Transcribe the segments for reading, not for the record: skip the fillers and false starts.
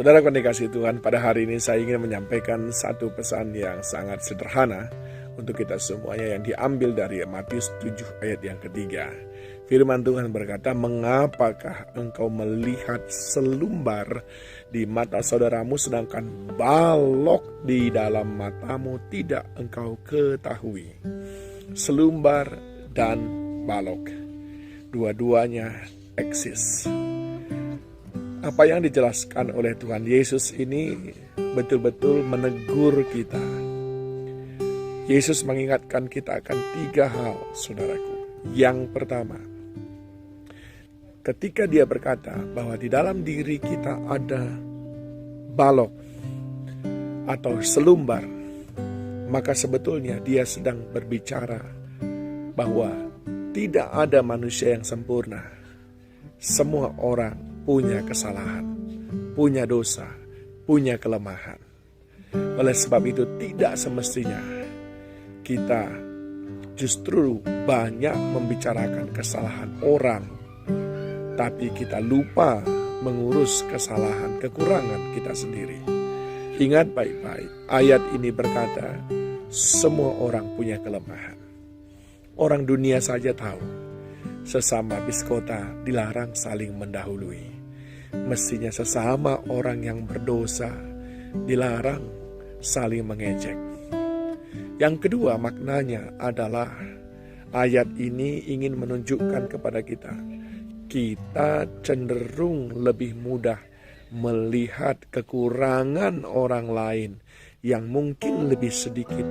Saudara yang dikasihi Tuhan, pada hari ini saya ingin menyampaikan satu pesan yang sangat sederhana untuk kita semuanya yang diambil dari Matius 7 ayat yang ketiga. Firman Tuhan berkata, "Mengapakah engkau melihat selumbar di mata saudaramu sedangkan balok di dalam matamu tidak engkau ketahui?" Selumbar dan balok, dua-duanya eksis. Apa yang dijelaskan oleh Tuhan Yesus ini betul-betul menegur kita. Yesus mengingatkan kita akan 3 hal, saudaraku. Yang pertama, ketika dia berkata bahwa di dalam diri kita ada balok atau selumbar, maka sebetulnya dia sedang berbicara bahwa tidak ada manusia yang sempurna. Semua orang punya kesalahan, punya dosa, punya kelemahan. Oleh sebab itu tidak semestinya kita justru banyak membicarakan kesalahan orang, tapi kita lupa mengurus kesalahan, kekurangan kita sendiri. Ingat baik-baik, ayat ini berkata, semua orang punya kelemahan. Orang dunia saja tahu, sesama biskota dilarang saling mendahului. Mestinya sesama orang yang berdosa dilarang saling mengejek. Yang kedua maknanya adalah ayat ini ingin menunjukkan kepada kita, kita cenderung lebih mudah melihat kekurangan orang lain yang mungkin lebih sedikit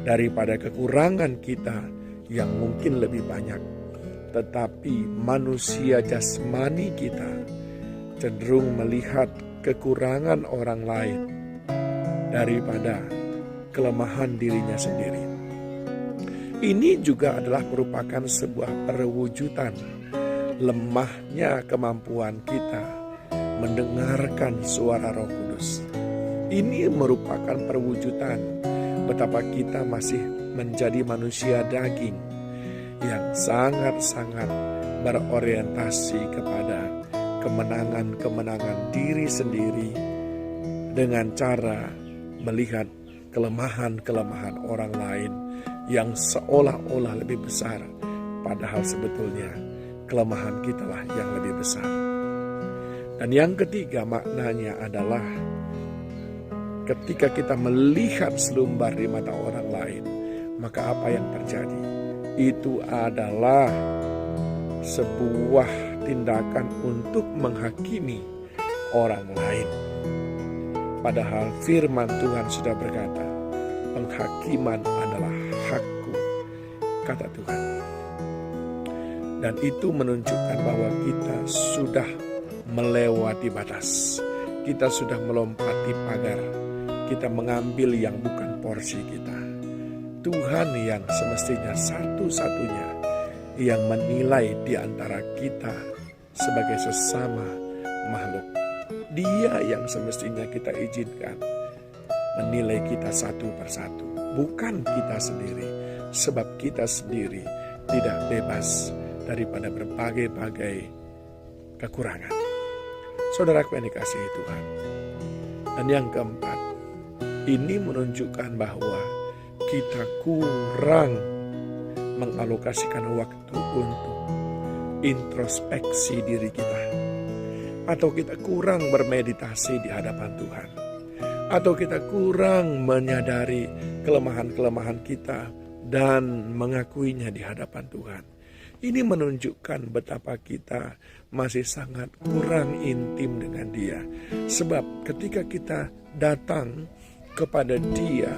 daripada kekurangan kita yang mungkin lebih banyak. Tetapi manusia jasmani kita cenderung melihat kekurangan orang lain daripada kelemahan dirinya sendiri. Ini juga adalah merupakan sebuah perwujudan lemahnya kemampuan kita mendengarkan suara Roh Kudus. Ini merupakan perwujudan betapa kita masih menjadi manusia daging yang sangat-sangat berorientasi kepada kemenangan-kemenangan diri sendiri dengan cara melihat kelemahan-kelemahan orang lain yang seolah-olah lebih besar, padahal sebetulnya kelemahan kitalah yang lebih besar. Dan yang ketiga maknanya adalah ketika kita melihat selumbar di mata orang lain, maka apa yang terjadi? Itu adalah sebuah tindakan untuk menghakimi orang lain. Padahal firman Tuhan sudah berkata, penghakiman adalah hakku, kata Tuhan. Dan itu menunjukkan bahwa kita sudah melewati batas. Kita sudah melompati pagar. Kita mengambil yang bukan porsi kita. Tuhan yang semestinya satu-satunya yang menilai di antara kita sebagai sesama makhluk. Dia yang semestinya kita izinkan menilai kita satu persatu, bukan kita sendiri, sebab kita sendiri tidak bebas daripada berbagai-bagai kekurangan. Saudaraku yang dikasihi Tuhan. Dan yang keempat, ini menunjukkan bahwa kita kurang mengalokasikan waktu untuk introspeksi diri kita, atau kita kurang bermeditasi di hadapan Tuhan, atau kita kurang menyadari kelemahan-kelemahan kita dan mengakuinya di hadapan Tuhan. Ini menunjukkan betapa kita masih sangat kurang intim dengan Dia. Sebab ketika kita datang kepada Dia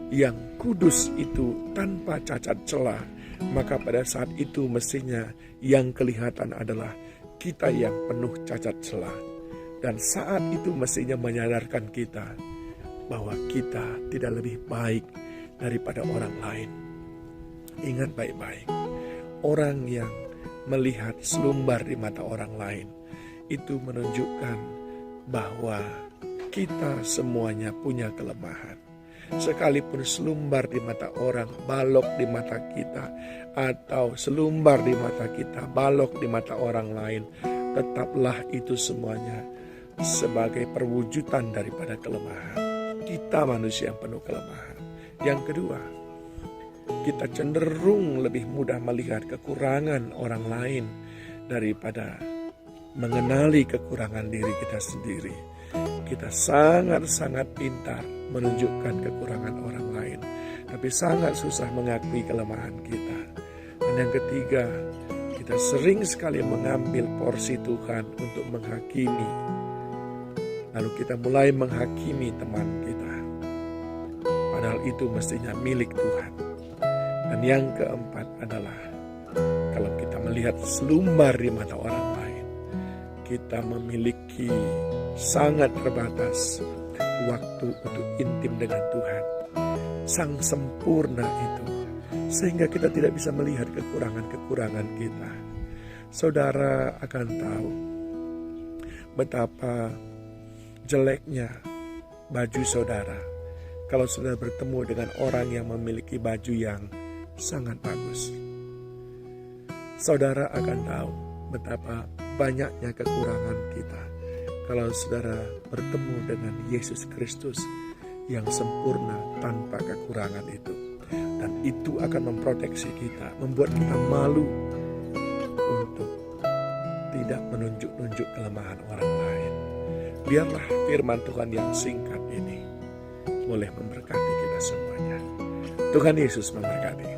yang kudus itu tanpa cacat celah, maka pada saat itu mestinya yang kelihatan adalah kita yang penuh cacat celah. Dan saat itu mestinya menyadarkan kita bahwa kita tidak lebih baik daripada orang lain. Ingat baik-baik, orang yang melihat selumbar di mata orang lain itu menunjukkan bahwa kita semuanya punya kelemahan. Sekalipun selumbar di mata orang, balok di mata kita, atau selumbar di mata kita, balok di mata orang lain, tetaplah itu semuanya sebagai perwujudan daripada kelemahan. Kita manusia yang penuh kelemahan. Yang kedua, kita cenderung lebih mudah melihat kekurangan orang lain daripada mengenali kekurangan diri kita sendiri. Kita sangat-sangat pintar menunjukkan kekurangan orang lain, tapi sangat susah mengakui kelemahan kita. Dan yang ketiga, kita sering sekali mengambil porsi Tuhan untuk menghakimi. Lalu kita mulai menghakimi teman kita, padahal itu mestinya milik Tuhan. Dan yang keempat adalah, kalau kita melihat selumbar di mata orang lain, kita memiliki sangat terbatas waktu untuk intim dengan Tuhan, Sang sempurna itu, sehingga kita tidak bisa melihat kekurangan-kekurangan kita. Saudara akan tahu betapa jeleknya baju saudara kalau saudara bertemu dengan orang yang memiliki baju yang sangat bagus. Saudara akan tahu betapa banyaknya kekurangan kita kalau saudara bertemu dengan Yesus Kristus yang sempurna tanpa kekurangan itu. Dan itu akan memproteksi kita, membuat kita malu untuk tidak menunjuk-nunjuk kelemahan orang lain. Biarlah firman Tuhan yang singkat ini boleh memberkati kita semuanya. Tuhan Yesus memberkati.